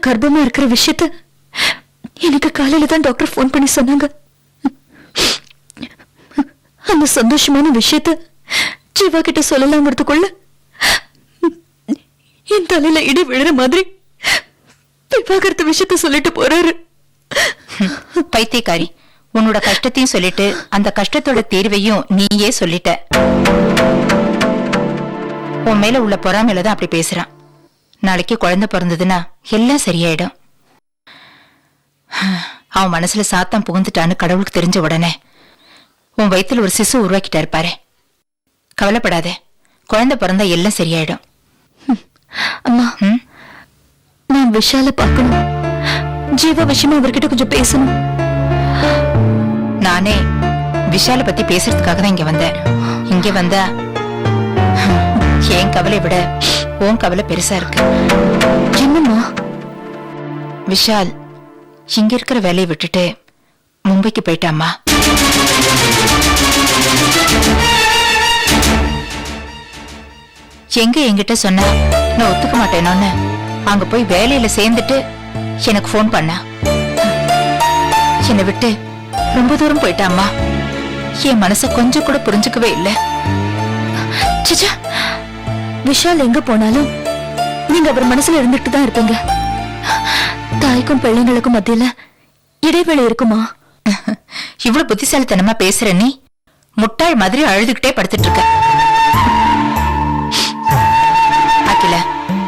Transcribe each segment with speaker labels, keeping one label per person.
Speaker 1: கர்ப்பமா இருக்கிற விஷயத்த எனக்கு காலையில தான் டாக்டர் போன் பண்ணி சொன்னாங்க. அந்த சந்தோஷமான விஷயத்த ஜீவா கிட்ட சொல்லலாங்கிறதுக்குள்ள என் தலையில இடி விழுற மாதிரி விவாகரத்து விஷயத்த சொல்லிட்டு போறாரு.
Speaker 2: பைத்தியக்காரி, உன்னோட கஷ்டத்தையும் சொல்லிட்டு அந்த கஷ்டத்தோட தீர்வையும் நீயே சொல்லிட்ட. உன் மேல உள்ள பொறாமையில தான் அப்படி பேசுறான். நாளைக்கு குழந்தை பிறந்ததுன்னா எல்லாம் சரியாயிடும். அவன் மனசுல சாத்தான் புகுந்துட்டான்னு கடவுளுக்கு தெரிஞ்ச உடனே உன் வயித்துல ஒரு சிசு உருவாக்கிட்டா இருப்பாரு. கவலைப்படாத, குழந்தை பிறந்தா எல்லாம் சரியாயிடும்.
Speaker 1: அம்மா, நான் விஷால பார்க்கணும். ஜீவா விஷயமா அவர்கிட்ட கொஞ்சம் பேசணும்.
Speaker 2: நானே விஷால பத்தி பேசுறதுக்காக தான் இங்க வந்தேன். இங்க வந்தா என் கவலை விட உன் கவலை பெருசா இருக்கு.
Speaker 1: என்னம்மா?
Speaker 2: விஷால் இங்க இருக்கிற வேலையை விட்டுட்டு மும்பைக்கு போயிட்டாமா. எங்க என்கிட்ட சொன்னா நான் ஒத்துக்க மாட்டேனோன்னு அங்க போய் வேலையில சேர்ந்துட்டு எனக்கு போன் பண்ணா. என்னை விட்டு ரொம்ப தூரம் போயிட்டாமா. என் மனச கொஞ்சம் கூட புரிஞ்சுக்கவே இல்லை.
Speaker 1: சிச்சா, விஷால் எங்க போனாலும் நீங்க அவர் மனசுல இருந்துட்டு தான் இருப்பீங்க. தாய்க்கும் பிள்ளைங்களுக்கும் மத்தியில இடைவெளி இருக்குமா?
Speaker 2: இவ்வளவு புத்திசாலித்தனமா பேசுற நீ முட்டாள் மாதிரி அழுதுகிட்டே படுத்துட்டு இருக்க. அகில,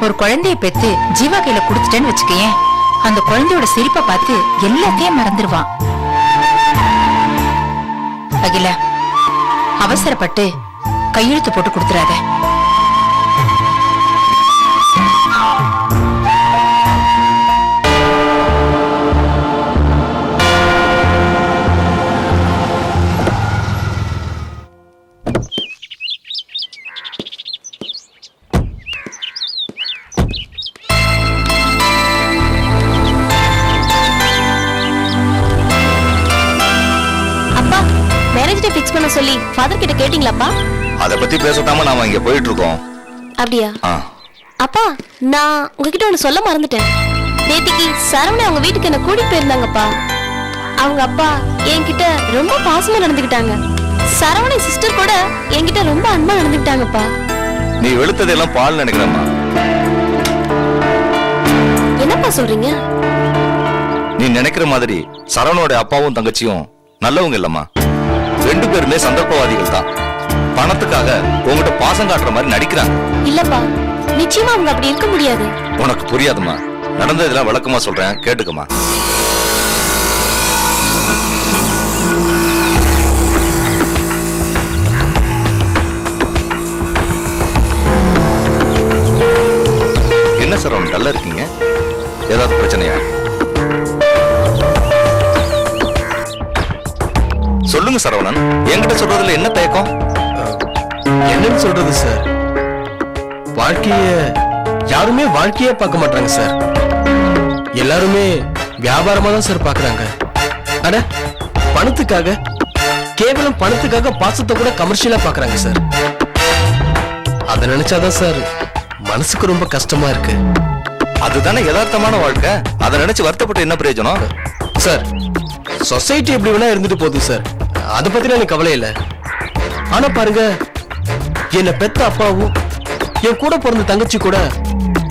Speaker 2: ஒரு குழந்தைய பெத்து ஜீவா கையில குடுத்துட்டேன்னு வச்சுக்கேன், அந்த குழந்தையோட சிரிப்பை பார்த்து எல்லாத்தையும் மறந்துடுவான். அகில, அவசரப்பட்டு கையெழுத்து போட்டு கொடுத்துறாத.
Speaker 1: சொல்லி ஃபாதர் கிட்ட கேட்டிங்களாப்பா?
Speaker 3: அத பத்தி பேசத்தாம நாம இங்க போயிட்டு இருக்கோம்.
Speaker 1: அப்படியா? அப்பா, நான் உங்ககிட்ட ஒன்னு சொல்ல மறந்துட்டேன். நேத்திக்கு சரவண அவங்க வீட்டுக்கு என்ன கூட்டிட்டு போயிருந்தாங்கப்பா. அவங்க அப்பா என்கிட்ட ரொம்ப பாசமா நடந்துக்கிட்டாங்க. சரவண சிஸ்டர் கூட என்கிட்ட ரொம்ப அன்பா நடந்துக்கிட்டாங்கப்பா.
Speaker 3: நீ வெளுத்ததெல்லாம் பால் நினைக்கிறேம்மா.
Speaker 1: என்னப்பா சொல்றீங்க?
Speaker 3: நீ நினைக்கிற மாதிரி சரவணோட அப்பாவும் தங்கச்சியும் நல்லவங்க இல்லம்மா. ரெண்டு பேருமே சந்தர்ப்பவாதிகள் தான். பணத்துக்காக உங்ககிட்ட பாசம் காட்டுற மாதிரி நடிக்கிறாங்க.
Speaker 1: இல்லப்பா, நிச்சயமா அவங்க அப்படி இருக்க முடியாது.
Speaker 3: உனக்கு புரியாதுமா. நடந்ததெல்லாம் விளக்கமா சொல்றேன், கேட்டுக்கமா. என்ன சரவணன் டல்லா இருக்கீங்க? ஏதாவது பிரச்சனையா? சொல்லுங்க சரவணன், என்கிட்ட சொல்றதுல என்ன தயக்கம்?
Speaker 4: என்னன்னு சொல்றது சார், வாழ்க்கைய யாருமே வாழ்க்கையே பார்க்க மாட்டாங்க சார். எல்லாருமே வியாபாரமா தான் சார் பாக்குறாங்க. அட, பணத்துக்காக, கேவலம் பணத்துக்காக பாசத்தை கூட கமர்ஷியலா பாக்குறாங்க சார். அத நினைச்சாதான் சார் மனசுக்கு ரொம்ப கஷ்டமா இருக்கு.
Speaker 3: அதுதானே யதார்த்தமான வாழ்க்கை. அதை நினைச்சு வருத்தப்பட்டு என்ன பிரயோஜனம்
Speaker 4: சார்? சொசைட்டி எப்படி வேணா இருந்துட்டு போகுது சார், அதை பத்தி எனக்கு கவலை இல்லை. ஆனா பாருங்க, என்ன பெத்த அப்பாவும் என் கூட பிறந்த தங்கச்சி கூட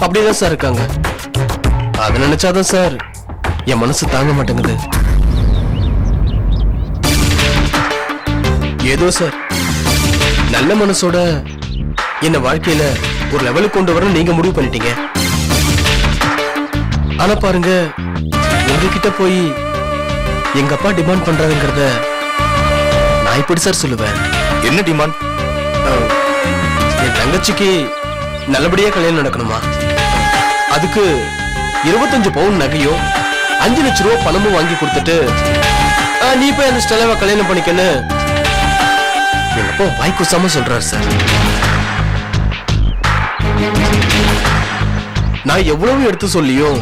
Speaker 4: அப்படிதான் சார் இருக்காங்க. அதை நினைச்சாதான் சார் என் மனசு தாங்க மாட்டேங்குது. ஏதோ சார் நல்ல மனசோட என்ன வாழ்க்கையில ஒரு லெவலுக்கு கொண்டு வர நீங்க முடிவு பண்ணிட்டீங்க. ஆனா பாருங்க, உங்ககிட்ட போய் எங்க அப்பா டிமாண்ட் பண்றாருங்கிறத நான் எப்படி சார் சொல்லுவேன்?
Speaker 3: என்ன டிமாண்ட்?
Speaker 4: என் தங்கச்சிக்கு நல்லபடியா கல்யாணம் நடக்கணுமா, அதுக்கு 25 பவுன் நகையும் 5 லட்ச ரூபாய் பணமும் வாங்கி கொடுத்துட்டு நீ போய் அந்த ஸ்டெலாவை கல்யாணம் பண்ணிக்கன்னு எங்க அப்பா வாய் குசாம சொல்றாரு சார். நான் எவ்வளவு எடுத்து சொல்லியும்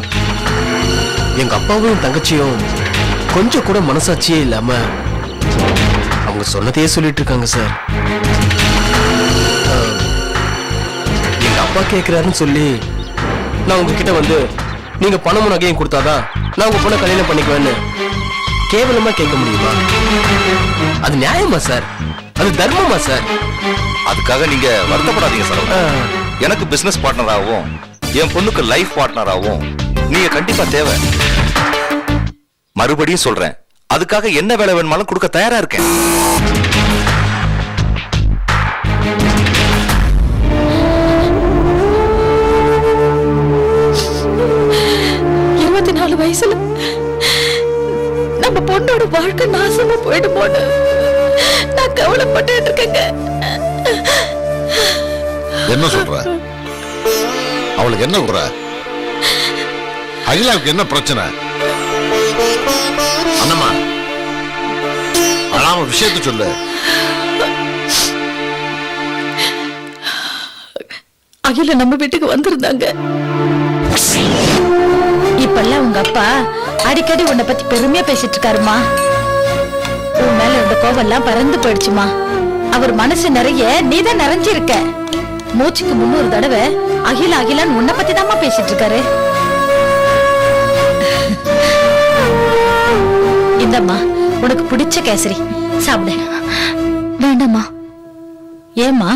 Speaker 4: எங்க அப்பாவும் தங்கச்சியும் கொஞ்சம் கூட மனசாட்சியே இல்லாம அவங்க சொன்னதையே சொல்லிட்டு இருக்காங்க சார். எங்க அப்பா கேக்குறாருன்னு சொல்லி நான் உங்ககிட்ட வந்து நீங்க பணமும் நகையும் கொடுத்தாதான் நான் உங்க பொண்ணை கல்யாணம் பண்ணிக்குவேன்னு கேவலமா கேட்க முடியுமா? அது நியாயமா சார்? அது தர்மமா சார்?
Speaker 3: அதுக்காக நீங்க வருத்தப்படாதீங்க சரவணன். எனக்கு பிசினஸ் பார்ட்னராகவும் என் பொண்ணுக்கு லைஃப் பார்ட்னராகவும் நீங்க கண்டிப்பா தேவை. மறுபடியும் சொல்றேன், அதுக்காக என்ன வேலை வேணுமாலும் கொடுக்க தயாரா இருக்கேன்.
Speaker 2: வயசுல நம்ம பொண்ணோட வாழ்க்கை நாசமா போயிடுமோன்னு நான் கவலைப்பட்டு இருக்கேங்க.
Speaker 5: என்ன சொல்ற? அவளுக்கு என்ன சொல்ற? அகிலாவுக்கு என்ன பிரச்சனை? அண்ணம்மா, அழாம விஷயத்த சொல்லு.
Speaker 2: அகில நம்ம வீட்டுக்கு வந்திருந்தாங்க. இப்பெல்லாம் உங்க அப்பா அடிக்கடி உன்னை பத்தி பெருமையா பேசிட்டு இருக்காருமா. உன் மேல இருந்த கோவம் எல்லாம் பறந்து போயிடுச்சுமா. அவர் மனசு நிறைய நீதான் நிறைஞ்சிருக்க. மூச்சுக்கு 300 தடவை அகில அகிலான்னு உன்னை பத்தி தாமா பேசிட்டு இருக்காரு. இந்தம்மா உனக்கு பிடிச்ச கேசரி சாப்பிடு. வேண்டாமா? ஏமா?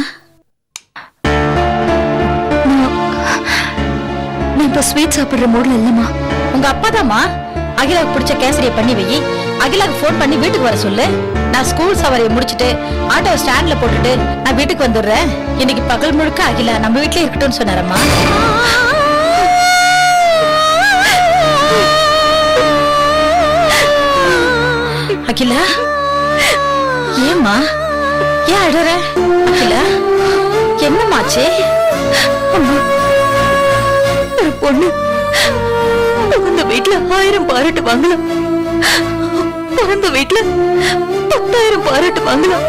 Speaker 2: இப்ப ஸ்வீட் சாப்பிடுற மூட்ல இல்லம்மா. உங்க அப்பா தாமா அகிலாவுக்கு பிடிச்ச கேசரியை பண்ணி வை. அகிலாவுக்கு போன் பண்ணி வீட்டுக்கு வர சொல்லு. நான் ஸ்கூல் சவாரியை முடிச்சுட்டு ஆட்டோ ஸ்டாண்ட்ல போட்டுட்டு நான் வீட்டுக்கு வந்துடுறேன். இன்னைக்கு பகல் முழுக்க அகிலா நம்ம வீட்டுல இருக்கட்டும்னு சொன்னாரம்மா. அகிலா, ஏம்மா ஏன் அழற? அகிலா, என்னமாச்சு? ஒரு பொண்ணு பிறந்த வீட்டுல 1000 பாராட்டு வாங்கலாம், பிறந்த வீட்டுல 10,000 பாராட்டு வாங்கலாம்.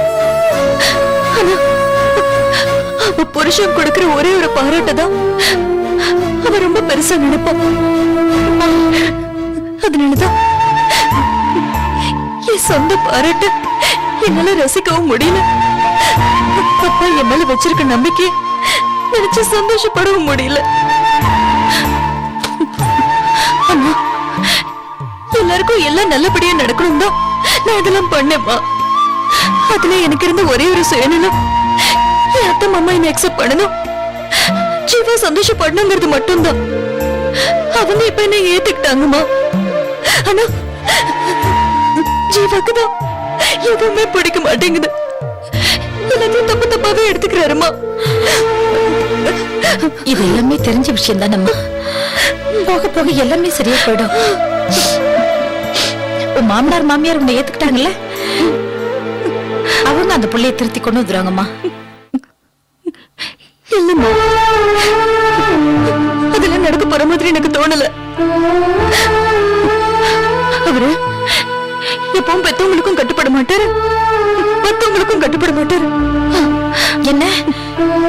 Speaker 2: ஆனா அவ புருஷன் கொடுக்கிற ஒரே ஒரு பாராட்டு தான் அவ ரொம்ப பெருசா நினைப்பான். அதனாலதான் என் சொந்த பாராட்டு என்னால ரசிக்கவும் முடியல. அப்பா என் மேல வச்சிருக்க நம்பிக்கை நினைச்சு சந்தோஷப்படவும் முடியல. அம்மா, எல்லாருக்கும் எல்லாம் நல்லபடியா நடக்கணும் தான் நான் இதெல்லாம் பண்ணேம்மா. அதுல எனக்கு இருந்த ஒரே ஒரு சுயநலம், என் அத்தை மாமா என்ன அக்செப்ட் பண்ணணும், ஜீவா சந்தோஷப்படணுங்கிறது மட்டும்தான். அவங்க இப்ப என்ன ஏத்துக்கிட்டாங்கம்மா. ஆனா ஜீவாக்கு தான் எதுவுமே பிடிக்க மாட்டேங்குது. எல்லாத்தையும் தப்பு தப்பாவே எடுத்துக்கிறாருமா. இது எல்லாமே தெரிஞ்ச விஷயம் தானம்மா. போக போக எல்லாமே சரியா போயிடும். உன் மாமனார் மாமியார் உன்னை ஏத்துக்கிட்டாங்கல்ல, அவங்க அந்த புள்ளைய திருத்தி கொண்டு வந்துருவாங்கம்மா. இல்லம்மா, அதெல்லாம் நடக்க போற மாதிரி எனக்கு தோணல. அவரு எப்பவும் பெத்தவங்களுக்கும் கட்டுப்பட மாட்டாரு, மத்தவங்களுக்கும் கட்டுப்பட மாட்டாரு. என்ன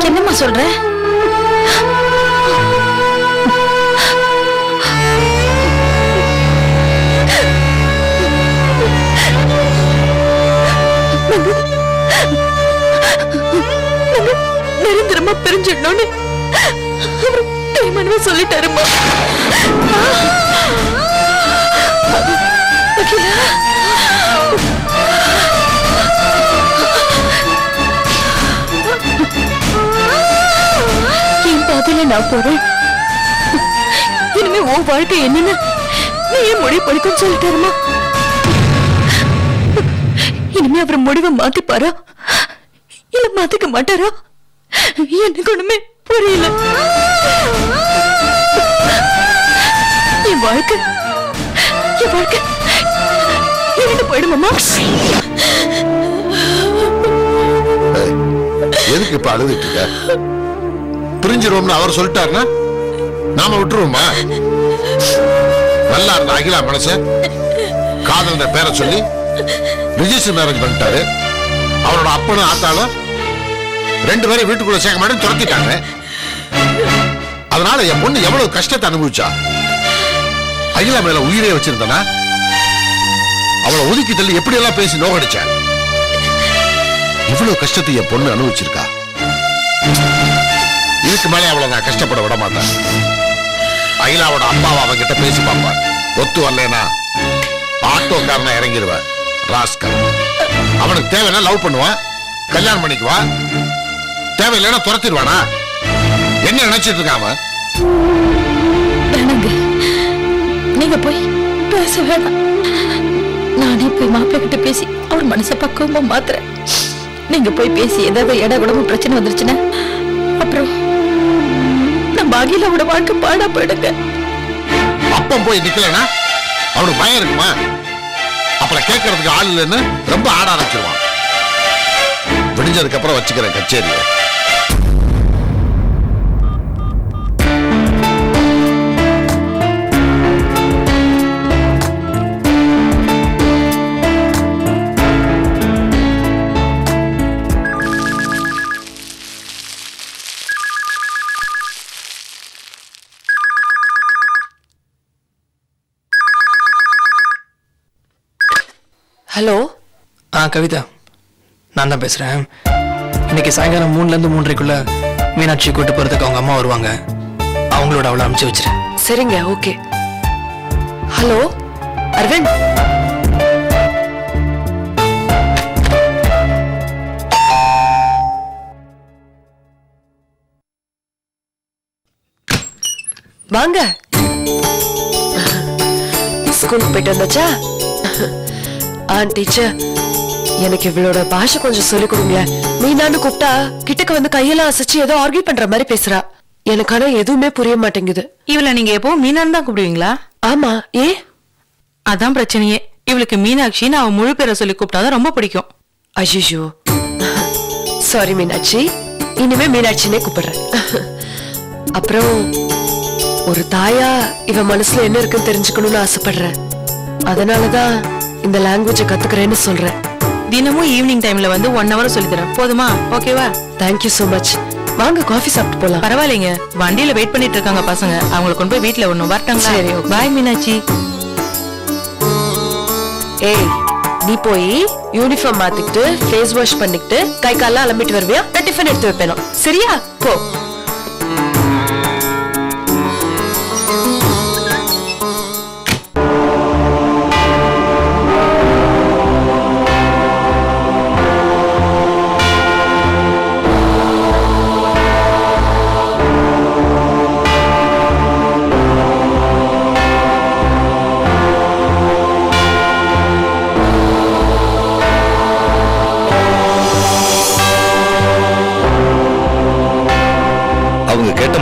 Speaker 2: என்னம்மா சொல்ற? நிரந்தரமா பிரிஞ்சிடணும்னு அவரு டைமன்வே சொல்லிட்டாருமா. என் பாதையில நான் போறேன். இனிமே உன் வாழ்க்கை என்னன்னு நீ ஏன் முடிவு படிக்கும் சொல்லிட்டாருமா. இனிமே அவர் முடிவை மாத்திப்பாரா இல்ல மாத்திக்க மாட்டாரா எனக்கு ஒண்ணுமே புரியல. என் வாழ்க்கை இருந்து போயிடுமாமா.
Speaker 5: எதுக்கு இப்ப அழுதுட்டு இருக்க? பிரிஞ்சிருவோம்னு அவர் சொல்லிட்டாருன்னா நாம விட்டுருவோமா? நல்லா இருந்த அகிலா மனச காதல் பேரை சொல்லி ரிஜிஸ்டர் மேரேஜ் பண்ணிட்டாரு. அவரோட அப்பனும் ஆத்தாலும் 2 பேரும் வீட்டுக்குள்ள சேர்க்க மாட்டேன்னு துரத்திட்டாங்க. அதனால என் பொண்ணு எவ்வளவு கஷ்டத்தை அனுபவிச்சா. அகிலா மேல உயிரே வச்சிருந்தனா அவளை ஒதுக்கி தள்ளி எப்படி எல்லாம் பேசி நோகடிச்ச. இவ்வளவு கஷ்டத்தை என் பொண்ணு அனுபவிச்சிருக்கா. இதுக்கு மேலே அவளை நான் கஷ்டப்பட விட மாட்டேன். அகிலாவோட அப்பாவை அவகிட்ட பேசி பார்ப்பான். ஒத்து வரலனா ஆட்டோக்காரனா இறங்கிடுவான். ராஸ்கல். அவனுக்கு தேவைன்னா லவ் பண்ணுவான், கல்யாணம் பண்ணிக்குவான். தேவையில்லைன்னா துரத்திடுவானா? என்ன நினைச்சிட்டு இருக்கான் அவன்?
Speaker 2: வேணாங்க, நீங்க போய் பேச வேணாம். நானே போய் மாப்பிள்ளை கிட்ட பேசி அவர் மனசை பக்குவமா மாத்துறேன். நீங்க போய் பேசி ஏதாவது இட உடம்பு பிரச்சனை வந்துருச்சுன்னா அப்புறம் நம்ம அகிலாவோட வாழ்க்கை பாடா போயிடுங்க.
Speaker 5: அப்பம் போய் நிக்கலனா அவனுக்கு பயம் இருக்குமா? அப்புறம் கேட்கறதுக்கு ஆள் இல்லைன்னு ரொம்ப ஆட ஆரம்பிச்சிருவான். விடிஞ்சதுக்கு அப்புறம் வச்சுக்கிறேன் கச்சேரி.
Speaker 6: ஹலோ.
Speaker 4: கவிதா, நான் தான் பேசுறேன். இன்னைக்கு சாயங்காலம் 3ல இருந்து 3:30க்குள்ள மீனாட்சி கூட்டு போறதுக்கு அவங்க அம்மா வருவாங்க. அவங்களோட அவளை அனுப்பிச்சு வச்சிரு.
Speaker 6: சரிங்க, ஓகே. ஹலோ அரவிந்த். வாங்க. ஸ்கூலுக்கு போயிட்டு வந்தாச்சா? டீச்சர், எனக்கு இவளோட பாஷை கொஞ்சம் சொல்லிக் கொடுங்களேன். மீனான்னு கூப்பிட்டா கிட்டக்கு வந்து கையெல்லாம் அசைச்சு ஏதோ ஆர்கியூ பண்ற மாதிரி பேசுறா. எனக்கு ஆனா எதுவுமே புரிய மாட்டேங்குது.
Speaker 7: இவளை நீங்க எப்போ மீனான்னு தான் கூப்பிடுவீங்களா?
Speaker 6: ஆமா, ஏ?
Speaker 7: அதான் பிரச்சனையே. இவளுக்கு மீனாட்சின்னு அவ முழு பேரை சொல்லி கூப்பிட்டாதான் ரொம்ப பிடிக்கும்.
Speaker 6: அய்யோ, சாரி மீனாட்சி, இனிமே மீனாட்சினே கூப்பிடுறேன். அப்புறம் ஒரு தாயா இவ மனசுல என்ன இருக்குன்னு தெரிஞ்சுக்கணும்னு ஆசைப்படுறேன். அதனாலதான் இந்த லாங்குவேஜை கத்துக்கிறேன்னு சொல்றேன்.
Speaker 7: தினமும் ஈவினிங் டைம்ல வந்து 1 hour சொல்லி தரேன். போதுமா? ஓகேவா?
Speaker 6: Thank you so much. வாங்க காஃபி சாப்பிட்டு போலாம்.
Speaker 7: பரவாயில்லைங்க, வண்டியில வெயிட் பண்ணிட்டு இருக்காங்க பசங்க. அவங்களை கொண்டு போய் வீட்டுல ஒண்ணும் வரட்டாங்களா?
Speaker 6: சரி,
Speaker 7: பாய் மீனாட்சி.
Speaker 6: ஏய், நீ போய் யூனிஃபார்ம் மாத்திக்கிட்டு ஃபேஸ் வாஷ் பண்ணிக்கிட்டு கை கால்லாம் அலம்பிட்டு வருவியா? நான் டிஃபன் எடுத்து வைப்பேன். சரியா? போ.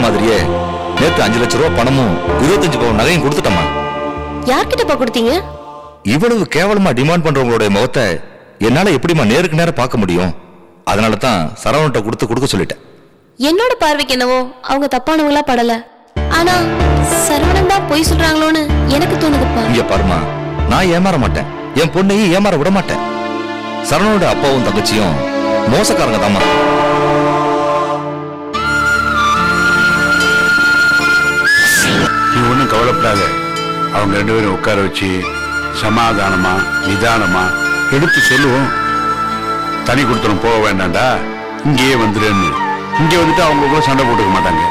Speaker 3: மாதிரியே நேத்து 5 லட்சம் ரூபாய் பணமும் 25 பவுன் நகையும் கொடுத்துட்டமா.
Speaker 1: யார்கிட்டப்பா கொடுத்தீங்க?
Speaker 3: இவ்வளவு கேவலமா டிமாண்ட் பண்றவங்களுடைய முகத்தை என்னால எப்படிமா நேருக்கு நேரம் பார்க்க முடியும்? அதனால தான் சரவணன்ட்ட கொடுக்க சொல்லிட்டேன்.
Speaker 1: என்னோட பார்வைக்கு என்னவோ அவங்க தப்பானவங்களா படல. ஆனா சரவணன் தான் பொய் சொல்றாங்களோன்னு எனக்கு தோணுதுப்பா.
Speaker 3: இங்க பாருமா, நான் ஏமாற மாட்டேன், என் பொண்ணையும் ஏமாற விட மாட்டேன். சரவணோட அப்பாவும் தங்கச்சியும் மோசக்காரங்க தாமா.
Speaker 8: நீ ஒன்றும் கவலைப்படாத. அவங்க 2 பேரும் உட்கார வச்சு சமாதானமா நிதானமா எடுத்து சொல்லுவோம். தனி கொடுத்தனும் போக வேண்டாம்டா, இங்கேயே வந்துடுன்னு. இங்கே வந்துட்டு அவங்களுக்குள்ள சண்டை போட்டுக்க மாட்டாங்க.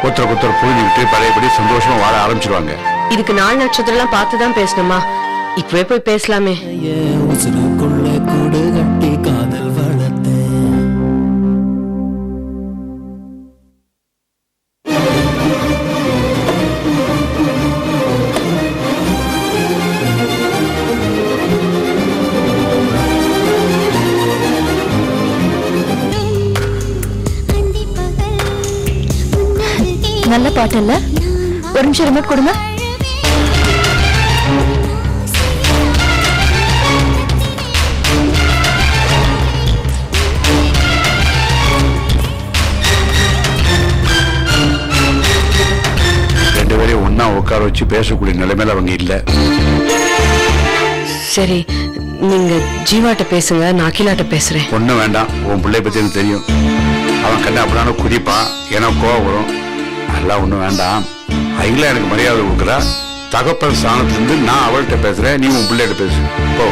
Speaker 8: ஒருத்தருக்கு புரிஞ்சுக்கிட்டு பழையபடி சந்தோஷமா வாழ ஆரம்பிச்சிருவாங்க.
Speaker 6: இதுக்கு 4 நட்சத்திரம் பார்த்துதான் பேசணுமா? இப்பவே போய் பேசலாமே.
Speaker 2: நல்ல பாட்டு இல்ல? ஒரு நிமிஷம் ரிமோட் கொடுங்க.
Speaker 8: ரெண்டு பேரையும் ஒன்னா உட்கார வச்சு பேசக்கூடிய நிலைமையில அவங்க இல்ல.
Speaker 6: சரி, நீங்க ஜீவாட்ட பேசுங்க, நான் அகிலாட்ட பேசுறேன்.
Speaker 8: ஒண்ணும் வேண்டாம், உன் பிள்ளை பத்தி எனக்கு தெரியும். அவன் கண்ணு அப்படினாலும் குதிப்பான், எனக்கு கோவம் வரும். அதெல்லாம் ஒண்ணும் வேண்டாம். அகிலா எனக்கு மரியாதை கொடுக்குறா. தகப்பன் ஸ்தானத்திலிருந்து நான் அவள்கிட்ட பேசுறேன், நீ உன் பிள்ளைகிட்ட பேசு. போ,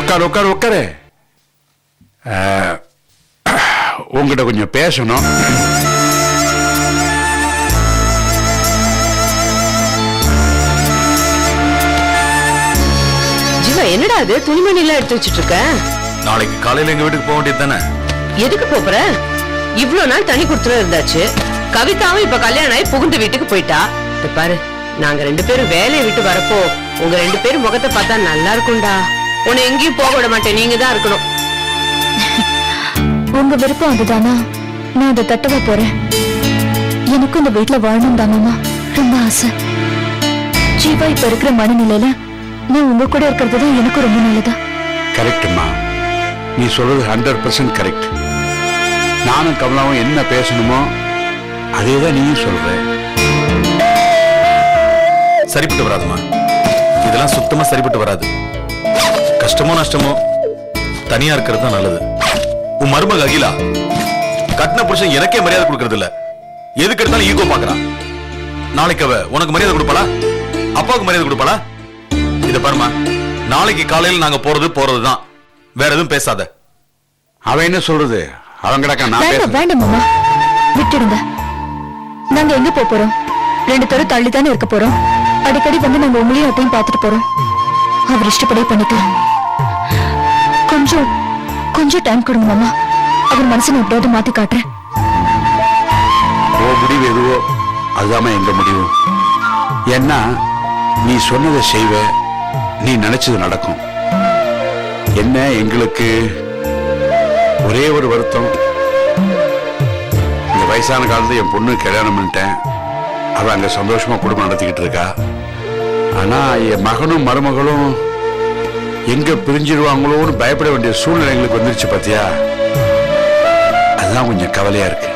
Speaker 8: உட்காரு உட்காரு உட்காரு. உங்ககிட்ட கொஞ்சம் பேசணும்.
Speaker 6: என்னடா அது துணிமணி எல்லாம் எடுத்து வச்சிட்டு இருக்க?
Speaker 3: நாளைக்கு காலையில எங்க வீட்டுக்கு போக வேண்டியது தானே?
Speaker 6: எதுக்கு போற? இவ்ளோ நாள் தனி கொடுத்துட்டு இருந்தாச்சு. கவிதாவும் இப்ப கல்யாணம் ஆகி புகுந்த வீட்டுக்கு போயிட்டா. இது பாரு, நாங்க 2 பேரும் வேலையை விட்டு வரப்போ உங்க 2 பேரும் முகத்தை பார்த்தா நல்லா இருக்கும்டா. உன்னை எங்கேயும் போக விட மாட்டேன், நீங்க தான் இருக்கணும்.
Speaker 2: உங்க விருப்பம் அதுதானா? நான் அதை தட்டவா போறேன். எனக்கும் இந்த வீட்டுல வாழணும் தானம்மா ரொம்ப ஆசை. ஜீவா இப்ப இருக்கிற மனநிலையில நான் உங்க கூட இருக்கிறது தான் எனக்கு ரொம்ப நல்லதா.
Speaker 8: கரெக்டுமா, நீ சொல்றது 100% கரெக்ட். நானும் கமலாவும் என்ன பேசணுமோ அதே தான் நீயும் சொல்ற.
Speaker 3: சரிப்பட்டு வராதுமா, இதெல்லாம் சுத்தமா சரிப்பட்டு வராது. கஷ்டமோ நஷ்டமோ தனியா இருக்கிறது தான் நல்லது. உன் மருமக அகிலா கட்டின புருஷன் எனக்கே மரியாதை கொடுக்கறது இல்ல, எதுக்கு எடுத்தாலும் ஈகோ பாக்குறான். நாளைக்கு அவ உனக்கு மரியாதை கொடுப்பாளா? அப்பாவுக்கு மரியாதை கொடுப்பாளா? இத பாருமா, நாளைக்கு காலையில் நாங்க போறதுதான், வேற எதுவும் பேசாத.
Speaker 8: அவன் என்ன சொல்றது? அவன் கிடக்க நான்
Speaker 2: வேண்டாம் வேண்டாம் மாமா, விட்டுடுங்க. நாங்க எங்க போறோம்? 2 தெரு தள்ளி தானே இருக்க போறோம். அடிக்கடி வந்து நாங்க உங்களையும் அப்பையும் பார்த்துட்டு போறோம். அவர் இஷ்டப்படியே பண்ணிக்கலாம். கொஞ்சம் டைம் கொடுங்க மாமா. அவர் மனசை நான் எப்படியாவது மாத்தி காட்டுறேன்.
Speaker 8: ஓ முடிவு எதுவோ அதுதான் எங்க முடிவு. ஏன்னா நீ சொன்னதை செய்வ, நீ நினைச்சது நடக்கும். என்ன எங்களுக்கு ஒரே ஒரு வருத்தம், இந்த வயசான காலத்துல என் பொண்ணு கல்யாணம் பண்ணிட்டேன். அவ அங்க சந்தோஷமா குடும்பம் நடத்திக்கிட்டு இருக்கா. ஆனா என் மகனும் மருமகளும் எங்க பிரிஞ்சிருவாங்களோன்னு பயப்பட வேண்டிய சூழ்நிலை எங்களுக்கு வந்துருச்சு பாத்தியா. அதுதான் கொஞ்சம் கவலையா இருக்கு.